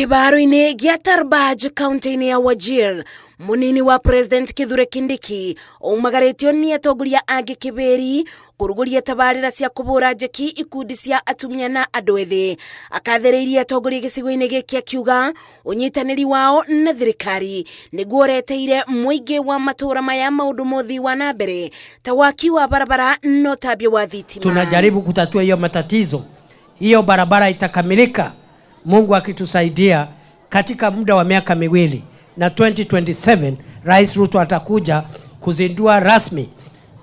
Kibaro-ini gia Tarbaj kaunti-ini ya Wajir, munini wa President Kithure Kindiki umagaretio ni atongoria angi kiberi kuruguria tabarira cia kubura njeki ikundi cia atumia na andu ethi. Akathereirie atongoria gicigo-ini giki akiuga unyitaniri wao na thirikari niguo reteire muingi wa matura maya maundu mothi wa nambere ta waki wa barabara no tabia wa thitima. Tunajaribu kutatua hiyo matatizo, hiyo barabara itakamilika Mungu akitusaidia katika muda wa miaka miwili, na 2027 Rais Ruto atakuja kuzindua rasmi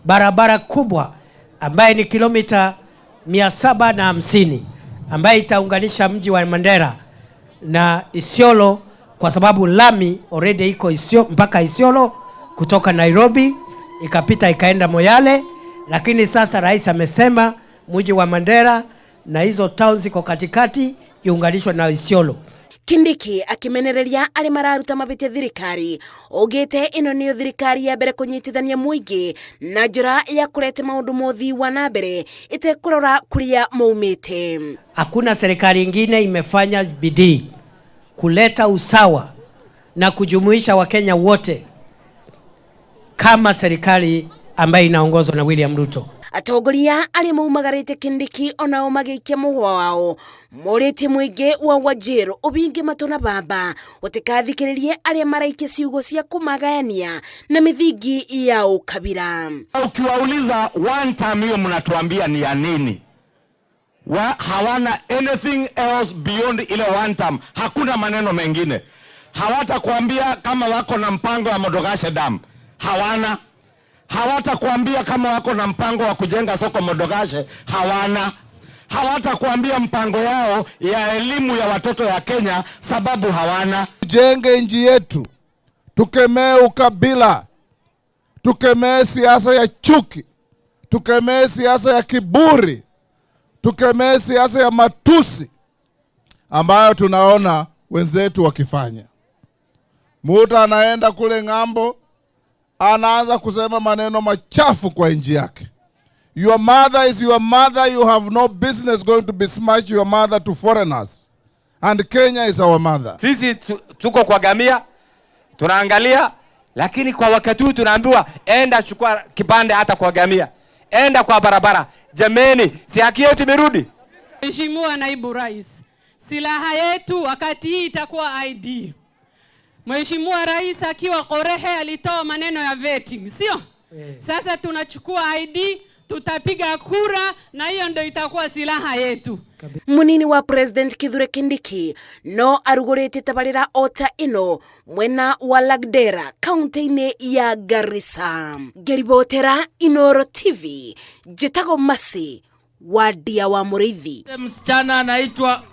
barabara kubwa ambaye ni kilomita 750 ambaye itaunganisha mji wa Mandera na Isiolo, kwa sababu lami already iko mpaka Isiolo kutoka Nairobi ikapita ikaenda Moyale, lakini sasa rais amesema mji wa Mandera na hizo towns ziko katikati iunganishwe na Isiolo. Kindiki akimenereria ari mararuta mabite thirikari ogete ino niyo thirikari ya mbere kunyitithania muingi na njira ya kurete maundu mothi wa nambere ite kurora kuria maumite. Hakuna serikali ingine imefanya bidii kuleta usawa na kujumuisha Wakenya wote kama serikali ambayo inaongozwa na William Ruto. Atongoria ari maumagarite Kindiki onao magiikia muhwa wao moriti muingi wa Wajir ubingi matuna baba utikathikiririe aria maraikia ciugo cia kumagayania na mithingi ya ukabira. Ukiwauliza one time hiyo mnatuambia ni ya nini? Hawana anything else beyond ile one time. Hakuna maneno mengine. Hawatakuambia kama wako na mpango wa Modogashe Dam. Hawana. Hawatakuambia kama wako na mpango wa kujenga soko Modogashe. Hawana. Hawatakuambia mpango yao ya elimu ya watoto ya Kenya, sababu hawana. Tujenge nchi yetu, tukemee ukabila, tukemee siasa ya chuki, tukemee siasa ya kiburi, tukemee siasa ya matusi ambayo tunaona wenzetu wakifanya. Mtu anaenda kule ng'ambo anaanza kusema maneno machafu kwa nchi yake. Your mother is your mother. You have no business going to besmirch your mother to foreigners. And Kenya is our mother. Sisi tuko kwa gamia, tunaangalia, lakini kwa wakati huu tunaambiwa enda chukua kipande hata kwa gamia. Enda kwa barabara. Jameni, si haki yetu imerudi? Mheshimiwa Naibu Rais, silaha yetu wakati hii itakuwa ID. Mheshimiwa Rais akiwa Korehe alitoa maneno ya vetting, sio? Sasa tunachukua ID, tutapiga kura na hiyo ndio itakuwa silaha yetu. Munini wa President Kithure Kindiki no arugurite tabarira ota ino mwena wa Lagdera kaunti-ini ya Garissa. Geribotera Inooro TV, Jitago Masi, wadia wa Muriithi. Msichana anaitwa